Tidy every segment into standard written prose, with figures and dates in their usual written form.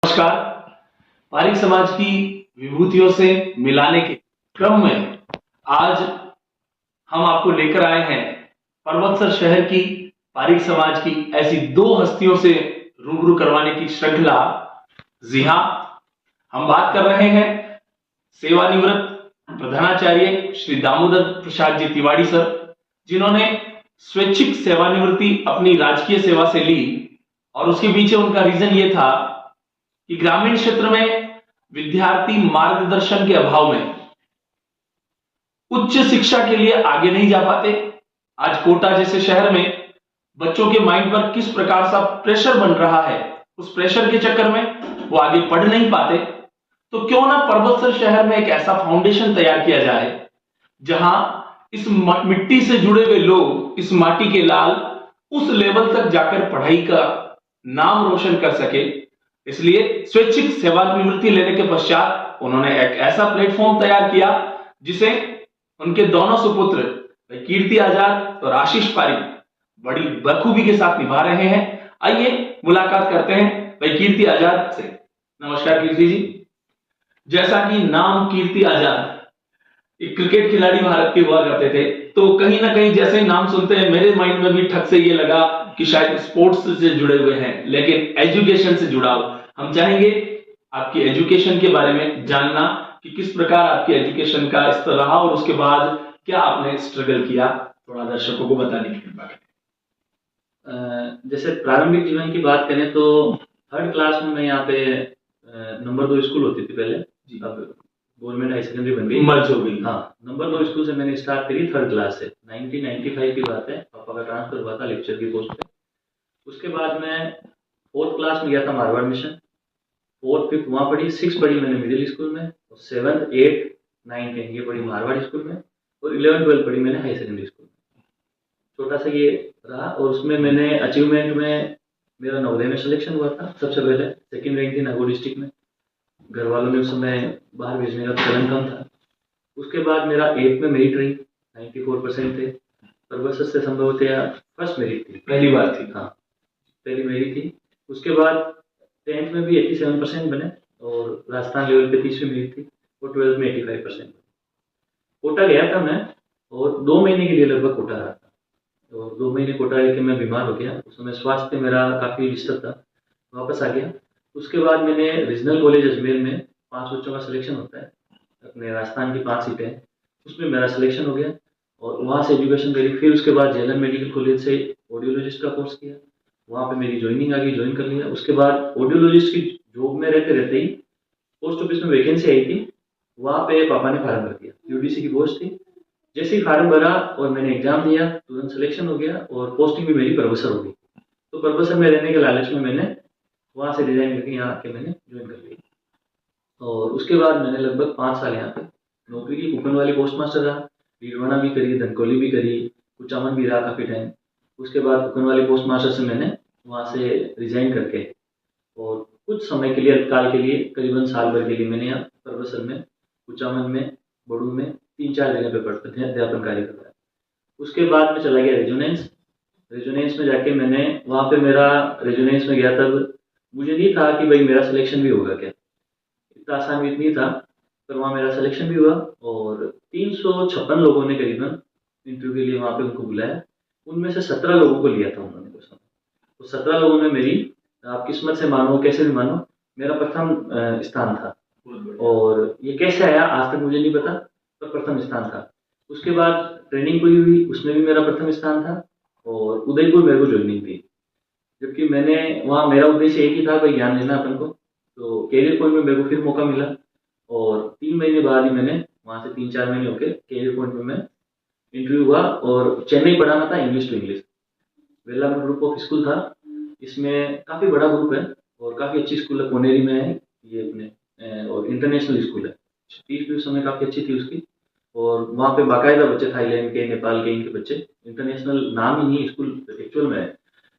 नमस्कार। पारिक समाज की विभूतियों से मिलाने के क्रम में आज हम आपको लेकर आए हैं पर्वतसर शहर की पारिक समाज की ऐसी दो हस्तियों से रूबरू करवाने की श्रृंखला। जी हां, हम बात कर रहे हैं सेवानिवृत्त प्रधानाचार्य श्री दामोदर प्रसाद जी तिवारी सर, जिन्होंने स्वैच्छिक सेवानिवृत्ति अपनी राजकीय सेवा से ली और उसके पीछे उनका रीजन ये था कि ग्रामीण क्षेत्र में विद्यार्थी मार्गदर्शन के अभाव में उच्च शिक्षा के लिए आगे नहीं जा पाते। आज कोटा जैसे शहर में बच्चों के माइंड पर किस प्रकार सा प्रेशर बन रहा है, उस प्रेशर के चक्कर में वो आगे पढ़ नहीं पाते। तो क्यों ना पर्वतसर शहर में एक ऐसा फाउंडेशन तैयार किया जाए जहां इस मिट्टी से जुड़े हुए लोग, इस माटी के लाल उस लेवल तक जाकर पढ़ाई का नाम रोशन कर सके। इसलिए स्वैच्छिक सेवानिवृत्ति लेने के पश्चात उन्होंने एक ऐसा प्लेटफॉर्म तैयार किया जिसे उनके दोनों सुपुत्र कीर्ति आजाद और आशीष पारिक बड़ी बखूबी के साथ निभा रहे हैं। आइए मुलाकात करते हैं भाई कीर्ति आजाद से। नमस्कार कीर्ति जी। जैसा कि नाम कीर्ति आजाद, एक क्रिकेट खिलाड़ी भारत के हुआ करते थे, तो कहीं ना कहीं जैसे ही नाम सुनते हैं मेरे माइंड में भी ठक से ये लगा कि शायद स्पोर्ट्स से जुड़े हुए हैं, लेकिन एजुकेशन से जुड़ा हो। हम चाहेंगे आपकी एजुकेशन के बारे में जानना कि किस प्रकार आपके एजुकेशन का स्तर रहा और उसके बाद क्या आपने स्ट्रगल किया, थोड़ा दर्शकों को बताने की कृपा करें। जैसे प्रारंभिक जीवन की बात करें तो थर्ड क्लास में मैं यहाँ पे नंबर 2 स्कूल होती थी पहले, अब गवर्नमेंट हाई सेकेंडरी बन गई, मर्ज हो गई। हाँ, नंबर 2 स्कूल से मैंने स्टार्ट करी थर्ड क्लास से। 1995 की बात है, पापा का ट्रांसफर हुआ था लेक्चर की पोस्ट पे। उसके बाद मैं फोर्थ क्लास में गया था मारवाड़ मिशन, फोर्थ फिफ्थ वहाँ पढ़ी, 6 पढ़ी मैंने मिडिल स्कूल में, और 7th 8th 9th 10 ये पढ़ी मारवाड़ स्कूल में, और 11th 12th पढ़ी मैंने हाई सेकेंडरी स्कूल में। छोटा सा ये रहा, और उसमें मैंने अचीवमेंट में मेरा नवोदय में सिलेक्शन हुआ था सबसे पहले, सेकेंड रैंक थी नागौर डिस्ट्रिक्ट में। घर वालों ने उस समय बाहर भेजने का चलन कम था। उसके बाद मेरा 8th में मेरिट रही, 94% थे। पर्वतसर से संभवतः फर्स्ट मेरिट थी, पहली बार थी। हाँ, पहली मेरिट थी। उसके बाद 10th में भी 87% बने, और राजस्थान लेवल पे 30वीं मेरिट थी, और 12th में 85%। कोटा गया था मैं, और 2 महीने के लिए लगभग कोटा रहा था, और 2 महीने कोटा रह के मैं बीमार हो गया। उस समय स्वास्थ्य मेरा काफ़ी डिस्टर्ब था, वापस आ गया। उसके बाद मैंने रीजनल कॉलेज अजमेर में 5 बच्चों का सिलेक्शन होता है, अपने राजस्थान की 5 सीटें हैं, उसमें मेरा सिलेक्शन हो गया, और वहाँ से एजुकेशन करी। फिर उसके बाद जेएलएम मेडिकल कॉलेज से ऑडियोलॉजिस्ट का कोर्स किया, वहाँ पे मेरी ज्वाइनिंग आ गई, ज्वाइन कर लिया। उसके बाद ऑडियोलॉजिस्ट की जॉब में रहते रहते ही पोस्ट ऑफिस में वैकेंसी आई थी, वहाँ पे पापा ने फार्म भर दिया, यूडीसी की पोस्ट थी। जैसे ही फार्म भरा और मैंने एग्जाम दिया, तुरंत सिलेक्शन हो गया, और पोस्टिंग भी मेरी पर्वतसर हो गई। तो पर्वतसर में रहने के लालच में मैंने वहाँ से रिजाइन करके यहाँ आके मैंने ज्वाइन कर लिया। और उसके बाद मैंने लगभग 5 साल यहाँ पे नौकरी की। कुपन वाली पोस्ट मास्टर रहा, डीडवाना भी करी, धनकौली भी करी, कुचामन भी रहा काफ़ी टाइम। उसके बाद कुपन वाली पोस्ट मास्टर से मैंने वहाँ से रिजाइन करके, और कुछ समय के लिए, अल्पकाल के लिए, करीबन साल भर के लिए मैंने यहाँ पर्वतसर में, कुचामन में, बड़ू में 3-4 जगह पे पढ़ते थे, अध्यापन कार्य कर रहा है। उसके बाद मैं चला गया रेजोनेंस में जाके मैंने, वहाँ पे मेरा रेजोनेंस में गया तब मुझे नहीं था कि भाई मेरा सिलेक्शन भी होगा क्या, इतना आसान भी नहीं था, पर वहाँ मेरा सिलेक्शन भी हुआ, और 356 लोगों ने करीबन इंटरव्यू के लिए वहाँ पे उनको बुलाया। उनमें से 17 लोगों को लिया था उन्होंने उस समय। तो 17 लोगों में मेरी, आप किस्मत से मानो कैसे भी मानो, मेरा प्रथम स्थान था। और ये कैसे आया आज तक मुझे नहीं पता, पर प्रथम स्थान था। उसके बाद ट्रेनिंग पूरी हुई, उसमें भी मेरा प्रथम स्थान था, और उदयपुर मेरे को ज्वाइनिंग थी। जबकि मैंने वहाँ, मेरा उद्देश्य एक ही था भाई ज्ञान लेना अपन को। तो कैरियर पॉइंट में मेरे को फिर मौका मिला, और 3 महीने बाद ही मैंने वहाँ से 3-4 महीने होके कैरियर पॉइंट में मैं इंटरव्यू हुआ, और चेन्नई पढ़ाना था इंग्लिश टू इंग्लिश। वेला ग्रुप ऑफ स्कूल था, इसमें काफ़ी बड़ा ग्रुप है और काफ़ी अच्छी स्कूल है, पुनेरी में है ये अपने, और इंटरनेशनल स्कूल है। फीस भी उस समय काफ़ी अच्छी थी उसकी, और वहाँ पे बाकायदा बच्चे थाईलैंड के, नेपाल के, इनके बच्चे, इंटरनेशनल नाम ही नहीं स्कूल एक्चुअल में है।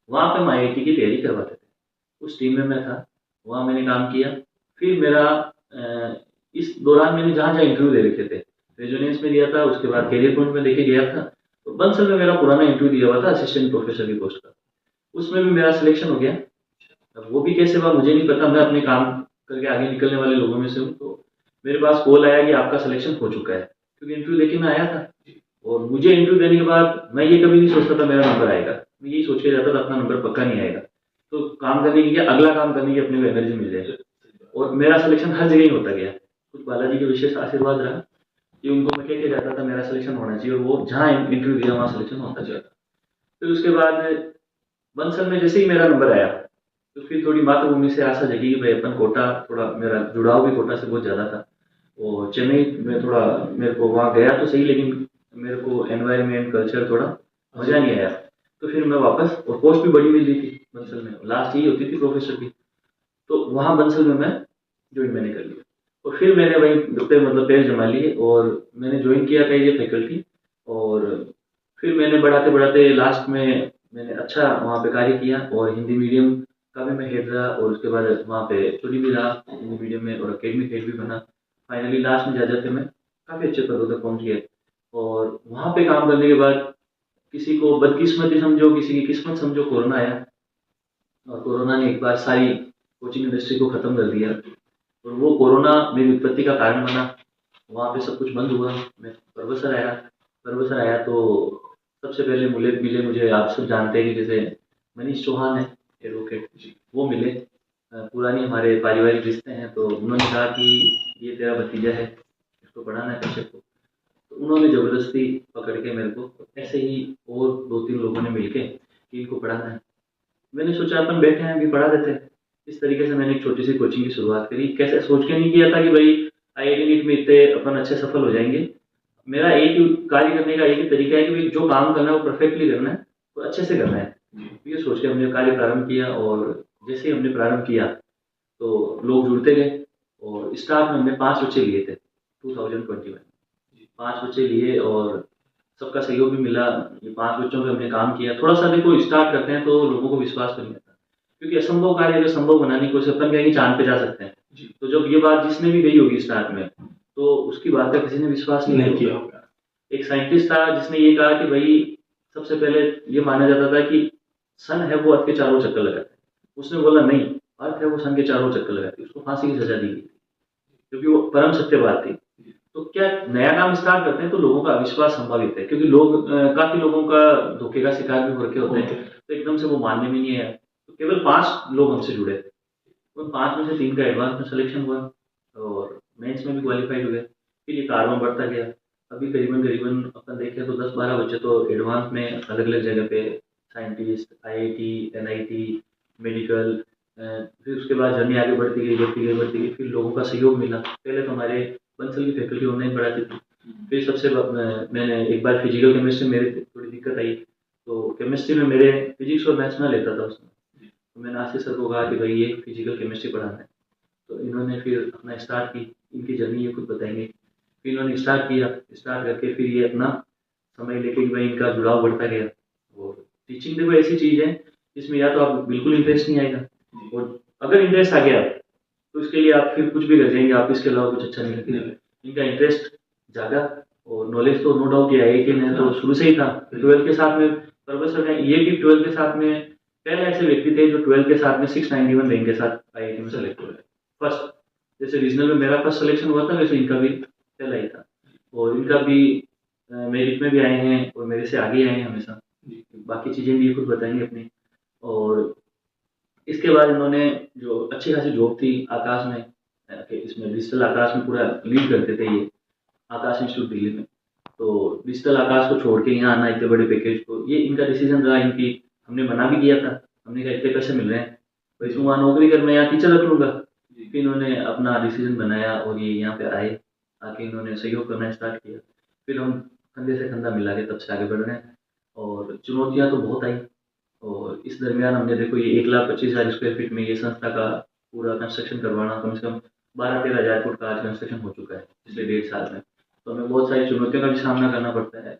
वहाँ पे हम IIT की तैयारी करवाते थे, उस टीम में मैं था, वहाँ मैंने काम किया। फिर मेरा इस दौरान मैंने जहाँ जहाँ इंटरव्यू दे रखे थे, रेजोनेंस में दिया था, उसके बाद कैरियर पॉइंट में देके गया था, तो बंसल में मेरा पुराना इंटरव्यू दिया हुआ था असिस्टेंट प्रोफेसर की पोस्ट का, उसमें भी मेरा सिलेक्शन हो गया। अब वो भी कैसे हुआ मुझे नहीं पता, मैं अपने काम करके आगे निकलने वाले लोगों में से हूँ। तो मेरे पास कॉल आया कि आपका सिलेक्शन हो चुका है, क्योंकि इंटरव्यू देके मैं आया था। और मुझे इंटरव्यू देने के बाद मैं ये कभी नहीं सोचता था मेरा नंबर आएगा, मैं यही सोच के जाता था अपना नंबर पक्का नहीं आएगा, तो काम करने की क्या, अगला काम करने की अपने को एनर्जी मिल जाए। और मेरा सिलेक्शन हर जगह ही होता गया। कुछ बालाजी के विशेष आशीर्वाद रहा कि उनको मैं कह के जाता था मेरा सिलेक्शन होना चाहिए, और वो जहाँ इंटरव्यू दिया वहाँ सिलेक्शन होता जाता। फिर उसके बाद बंसल में जैसे ही मेरा नंबर आया, तो फिर थोड़ी मातृभूमि से आशा जगी कि भाई अपन कोटा, थोड़ा मेरा जुड़ाव भी कोटा से बहुत ज़्यादा था। और चेन्नई में थोड़ा मेरे को वहाँ गया तो सही, लेकिन मेरे को एनवायरनमेंट कल्चर थोड़ा मज़ा नहीं आया। तो फिर मैं वापस, और पोस्ट भी बड़ी मिल रही थी बंसल में, लास्ट यही होती थी प्रोफेसर की, तो वहाँ बंसल में मैं ज्वाइन मैंने कर लिया। और फिर मैंने वहीं पे मतलब पैर जमा लिए और मैंने ज्वाइन किया था ये फैकल्टी। और फिर मैंने बढ़ाते बढ़ाते लास्ट में मैंने अच्छा वहाँ पे कार्य किया, और हिंदी मीडियम का भी मैं हेड रहा, और उसके बाद वहाँ पे एचओडी भी रहा हिंदी मीडियम में, और अकेडमिक हेड भी बना। फाइनली लास्ट में जा जाते मैं काफ़ी अच्छे पदों तक पहुँच गया। और वहाँ पे काम करने के बाद किसी को बदकिस्मती समझो, किसी की किस्मत समझो, कोरोना आया। और कोरोना ने एक बार सारी कोचिंग इंडस्ट्री को ख़त्म कर दिया, और वो कोरोना मेरी उत्पत्ति का कारण बना। वहाँ पे सब कुछ बंद हुआ। मैं परवसर आया तो सबसे पहले मिले मुझे, आप सब जानते हैं कि जैसे मनीष चौहान है एडवोकेट, वो मिले। पुरानी हमारे पारिवारिक रिश्ते हैं, तो उन्होंने कहा कि ये तेरा भतीजा है, इसको पढ़ाना है कश्यप को। तो उन्होंने ज़बरदस्ती पकड़ के मेरे को, ऐसे ही और 2-3 लोगों ने मिलके कि इनको पढ़ाना है। मैंने सोचा अपन बैठे हैं अभी पढ़ा देते हैं। इस तरीके से मैंने एक छोटी सी कोचिंग की शुरुआत करी। कैसे सोच के नहीं किया था कि भाई आईआईटी नीट में इतने अपन अच्छे सफल हो जाएंगे। मेरा एक ही कार्य करने का एक ही तरीका है कि भाई जो काम करना है वो परफेक्टली करना है, तो अच्छे से करना है। ये सोच के हमने कार्य प्रारंभ किया, और जैसे ही हमने प्रारंभ किया तो लोग जुड़ते गए। और स्टार्ट में हमने 5 बच्चे लिए थे 2021 में, 5 बच्चे लिए, और सबका सहयोग भी मिला। ये 5 बच्चों पे हमने काम किया। थोड़ा सा देखो स्टार्ट करते हैं तो लोगों को विश्वास तो नहीं आता, क्योंकि असंभव कार्य अगर संभव बनाने की कोशिश, अपन कहेंगे चांद पे जा सकते हैं। तो जब ये बात जिसने भी गई होगी स्टार्ट में, तो उसकी बात का किसी ने विश्वास नहीं किया होगा। एक साइंटिस्ट था जिसने ये कहा कि भाई सबसे पहले ये माना जाता था कि सन है वो अर्थ के चारों चक्कर लगाता है। उसने बोला नहीं, अर्थ है वो सन के चारों चक्कर लगाती है। उसको फांसी की सजा दी गई, क्योंकि वो परम सत्य बात थी। तो क्या नया काम स्टार्ट करते हैं तो लोगों का अविश्वास संभावित है, क्योंकि लोग काफी लोगों का धोखे का शिकार भी हो रखे होते हैं, तो एकदम से वो मानने में नहीं आया। तो केवल 5 लोग हमसे जुड़े, उन 5 में से 3 का एडवांस में सिलेक्शन हुआ, और मेंस में भी क्वालिफाइड हुए। फिर ये कारवां बढ़ता गया। अभी करीबन करीबन अपन देखें तो 10-12 बच्चे तो एडवांस में अलग अलग जगह पे, साइंटिस्ट, आईआईटी, एनआईटी, मेडिकल। फिर उसके बाद जर्नी आगे बढ़ती गई। फिर लोगों का सहयोग मिला। पहले तो हमारे बंसल की फैकल्टी ऑनलाइन पढ़ाती थी। फिर मैंने एक बार फिजिकल केमिस्ट्री में मेरी थोड़ी दिक्कत आई, तो केमिस्ट्री में मेरे फिजिक्स और मैथ्स में लेता था उसमें। तो मैंने आशीष सर को कहा कि भाई ये फिजिकल केमिस्ट्री पढ़ाना है। तो इन्होंने फिर अपना स्टार्ट की, इनकी जर्नी ये खुद बताएंगे। फिर इन्होंने स्टार्ट किया, स्टार्ट करके फिर ये अपना समय लेके भाई इनका जुड़ाव बढ़ता गया। और टीचिंग देखो ऐसी चीज़ है जिसमें या तो आप बिल्कुल इंटरेस्ट नहीं आएगा, और अगर इंटरेस्ट आ गया तो इसके लिए आप फिर कुछ भी कर जाएंगे, आप इसके अलावा कुछ अच्छा नहीं लगेगा। इनका इंटरेस्ट जागा, और नॉलेज तो नो डाउट ये आईआईटी में तो शुरू से ही था। 12th के साथ में प्रोफेसर ने ये भी 12th के साथ में पहले ऐसे व्यक्ति थे जो 12th के साथ में 691 रैंक के साथ आईआईटी में सेलेक्ट हुए फर्स्ट। जैसे रीजनल में मेरा फर्स्ट सिलेक्शन हुआ था, वैसे इनका भी पहला ही था। और इनका भी मेरिट में भी आए हैं, और मेरे से आगे आए हैं हमेशा। बाकी चीज़ें भी ये खुद बताएंगे अपनी। और इसके बाद इन्होंने जो अच्छी खासी जॉब थी आकाश में, इसमें डिजिटल आकाश में पूरा लीड करते थे ये, आकाश इंस्टीट्यूट दिल्ली में। तो डिजिटल आकाश को छोड़ के यहाँ आना इतने बड़े पैकेज को, ये इनका डिसीजन रहा। इनकी हमने मना भी किया था, हमने कहा इतने पैसे मिल रहे हैं भाई, तुम वहाँ नौकरी कर, मैं यहाँ टीचर रख लूँगा। फिर इन्होंने अपना डिसीजन बनाया और ये यहाँ पे आए, आके इन्होंने सहयोग करना स्टार्ट किया। फिर हम कंधे से कंधा मिला के तब से आगे बढ़ रहे हैं। और चुनौतियाँ तो बहुत आई, और इस दरमियान हमने देखो ये 1,25,000 स्क्वायर फीट में ये संस्था का पूरा कंस्ट्रक्शन करवाना, कम से कम 12-13 हज़ार फुट का आज कंस्ट्रक्शन हो चुका है पिछले 1.5 साल में। तो हमें बहुत सारी चुनौतियों का भी सामना करना पड़ता है।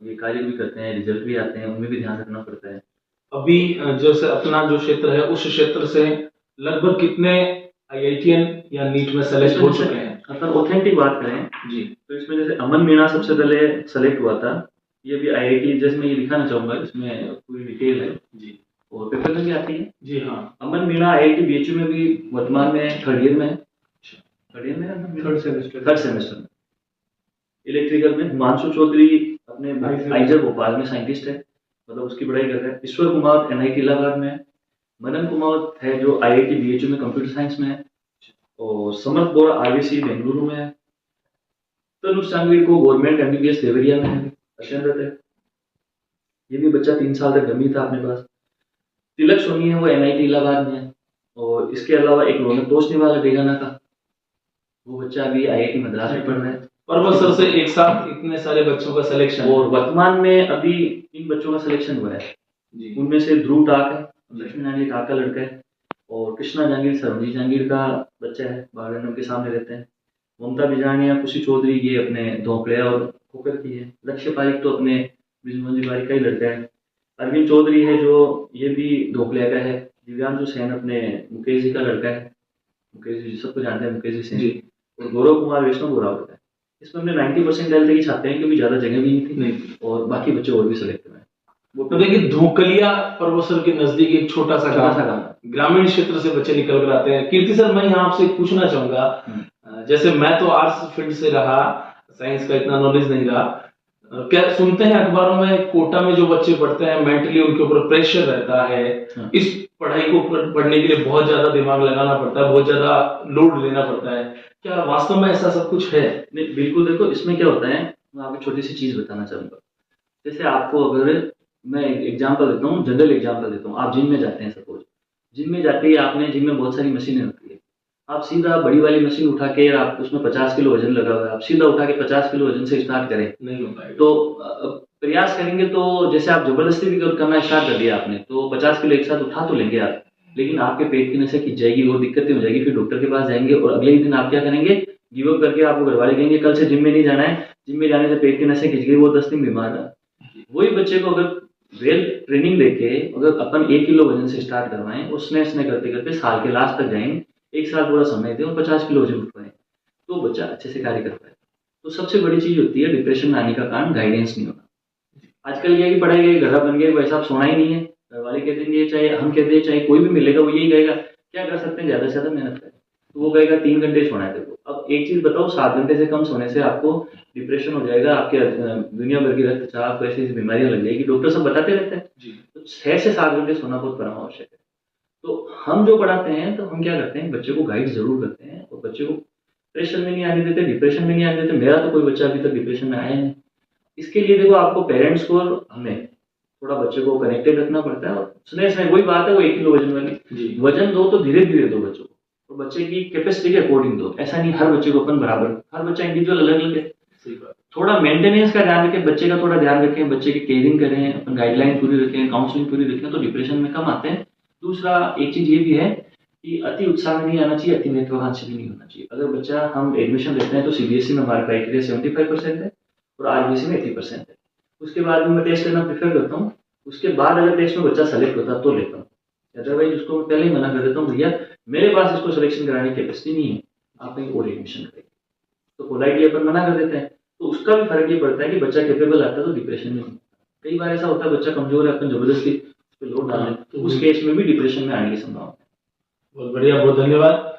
ये कार्य भी करते हैं, रिजल्ट भी आते हैं, उनमें भी ध्यान रखना पड़ता है। अभी जैसे अपना जो क्षेत्र है उस क्षेत्र से लगभग कितने आईआईटीएन या नीट में सेलेक्ट हो चुके हैं? अगर ऑथेंटिक बात करें जी, तो इसमें जैसे अमन मीणा सबसे पहले सेलेक्ट हुआ था। ये भी आईआईटी, जैसे मैं ये दिखाना चाहूँगा, इसमें पूरी डिटेल है जी। और पेपर में भी आती है। जी हाँ। अमन मीणा IIT BHU में भी वर्तमान में थर्ड ईयर में है। थर्ड ईयर में है अमन मीणा? थर्ड सेमेस्टर में। इलेक्ट्रिकल में हिमांशु चौधरी अपने आइजर भोपाल में साइंटिस्ट है, मतलब उसकी पढ़ाई कर रहा है। ईश्वर कुमार NIT इलाहाबाद में है। मनन कुमार है जो IIT BHU में कंप्यूटर साइंस में है। और समर्थ बोरा RVC बेंगलुरु में है। तनुष सांगवीर को गवर्नमेंट MBBS देवरिया में है, अध्ययनरत है। ये भी बच्चा 3 साल तक गमी था अपने पास। तिलक सोनी है वो NIT इलाहाबाद में है। और इसके अलावा एक रौनक तोषनीवाल है डेगाना का, वो बच्चा अभी IIT मद्रास में पढ़ रहा है। पर्वत सर से एक साथ इतने सारे बच्चों का सिलेक्शन, और वर्तमान में अभी 3 बच्चों का सिलेक्शन हुआ है। उनमें से ध्रुव टाक है, लक्ष्मी नारायण टाक का लड़का है। और कृष्णा जहांगीर सरवजी जहांगीर का बच्चा है, बागरनम के सामने रहते हैं। ममता बिजानिया, खुशी चौधरी ये अपने धोकड़िया और खोकर की है। लक्ष्य पारिक तो अपने बिजमोहन पारिक का ही लड़का है। अरविंद चौधरी है जो ये भी धोकड़िया का है। दिव्यांशु सेन अपने मुकेश जी का लड़का है, मुकेश जी सबको जानते हैं, मुकेश जी सेन। और गौरव कुमार वैष्णव बोरावत है। इसमें हमने 90% डालते की छाते हैं क्योंकि ज्यादा जगह भी नहीं थी और बाकी बच्चे और भी सिलेक्ट हुए हैं। वो तो देखिए धोकलिया पर्वत सर के नजदीक एक छोटा सा गांव, ग्रामीण क्षेत्र से बच्चे निकल कर आते हैं। कीर्ति सर, मैं यहाँ आपसे पूछना चाहूंगा, जैसे मैं तो आर्ट्स फील्ड से रहा, साइंस का इतना नॉलेज नहीं रहा, क्या सुनते हैं अखबारों में कोटा में जो बच्चे पढ़ते हैं मेंटली उनके ऊपर प्रेशर रहता है, इस पढ़ाई को पढ़ने के लिए बहुत ज्यादा दिमाग लगाना पड़ता है, बहुत ज्यादा लोड लेना पड़ता है, क्या वास्तव में ऐसा सब कुछ है? नहीं, बिल्कुल। देखो इसमें क्या होता है, मैं आपको छोटी सी चीज बताना चाहूंगा। जैसे आपको अगर मैं एग्जांपल देता हूँ, जनरल एग्जांपल देता हूँ। आप जिम में जाते हैं, सपोज जिम में जाते ही आपने जिम में बहुत सारी मशीनें रखी है, आप सीधा बड़ी वाली मशीन उठा के, आप उसमें 50 किलो वजन लगा हुआ है, आप सीधा उठा के 50 किलो वजन से स्टार्ट करें, नहीं हो पाएगा। तो प्रयास करेंगे तो जैसे आप जबरदस्ती भी करना स्टार्ट कर दिया आपने, तो 50 किलो एक साथ उठा तो लेंगे आप, लेकिन आपके पेट की नसें खिंच जाएगी और दिक्कतें हो जाएगी। फिर डॉक्टर के पास जाएंगे और अगले ही दिन आप क्या करेंगे, गिव अप करके आपको घर वाले कहेंगे कल से जिम में नहीं जाना है, जिम में जाने से पेट की नसें खिंच गई, वो 10 दिन बीमार है। वही बच्चे को अगर रियल ट्रेनिंग देके अगर अपन 1 किलो वजन से स्टार्ट करवाएं और स्ने करते करते साल के लास्ट तक जाएंगे, 1 साल पूरा समय दें और 50 किलो वजन उठवाएं, तो बच्चा अच्छे से कार्य कर पाए। तो सबसे बड़ी चीज होती है डिप्रेशन में आने का कारण गाइडेंस नहीं होना। आजकल ये कि पढ़ाई गई घर बन गए, वैसा आप सोना ही नहीं है, घर वाले कह देंगे, चाहे हम कहते हैं, चाहे कोई भी मिलेगा वो यही कहेगा क्या कर सकते हैं, ज्यादा से ज्यादा मेहनत करें, तो वो कहेगा 3 घंटे सोना है। देखो अब एक चीज बताओ, 7 घंटे से कम सोने से आपको डिप्रेशन हो जाएगा, आपके दुनिया भर की रक्तचाप ऐसी बीमारियां लग जाएगी, डॉक्टर सब बताते रहते हैं। तो 6 से 7 घंटे सोना बहुत परम आवश्यक है। तो हम जो पढ़ाते हैं तो हम क्या करते हैं, बच्चे को गाइड जरूर करते हैं और बच्चे को प्रेशर में नहीं आने देते, डिप्रेशन में नहीं आने देते। मेरा तो कोई बच्चा अभी तक डिप्रेशन में आया नहीं। इसके लिए देखो आपको पेरेंट्स को और हमें थोड़ा बच्चे को कनेक्टेड रखना पड़ता है। और स्नेह वही बात है, वो 1 किलो वजन वाली, वजन दो तो धीरे धीरे दो बच्चों को, और बच्चे की कैपेसिटी के अकॉर्डिंग दो। ऐसा नहीं हर बच्चे को अपन बराबर, हर बच्चा इंडिविजुअल अलग अलग है। थोड़ा मेंटेनेंस का ध्यान रखें, बच्चे का थोड़ा ध्यान रखें, बच्चे की केयरिंग करें, अपन गाइडलाइन पूरी रखें, काउंसलिंग पूरी रखें, तो डिप्रेशन में कम आते हैं। दूसरा एक चीज ये भी है कि अति उत्साह में नहीं आना चाहिए, अति महत्वाकांक्षी भी नहीं होना चाहिए। अगर बच्चा हम एडमिशन लेते हैं तो CBSE में हमारा क्राइटेरिया 75% है और RBC में 80% है। उसके बाद में मैं टेस्ट करना प्रेफर करता हूँ। उसके बाद अगर टेस्ट में बच्चा सेलेक्ट होता तो लेता हूँ, अदरवाइज उसको मैं पहले ही मना कर देता हूँ, भैया मेरे पास इसको सिलेक्शन कराने की कैपेसिटी नहीं है, आप कहीं और एडमिशन करेंगे, तो पोलाइटली अपन मना कर देते हैं। तो उसका भी फर्क ये पड़ता है कि बच्चा कैपेबल आता है तो डिप्रेशन में। कई बार ऐसा होता है बच्चा कमजोर है, अपन जबरदस्ती उस पर लोड डाल दें, तो उस केस में भी डिप्रेशन में आने की संभावना है। बहुत बढ़िया, बहुत धन्यवाद।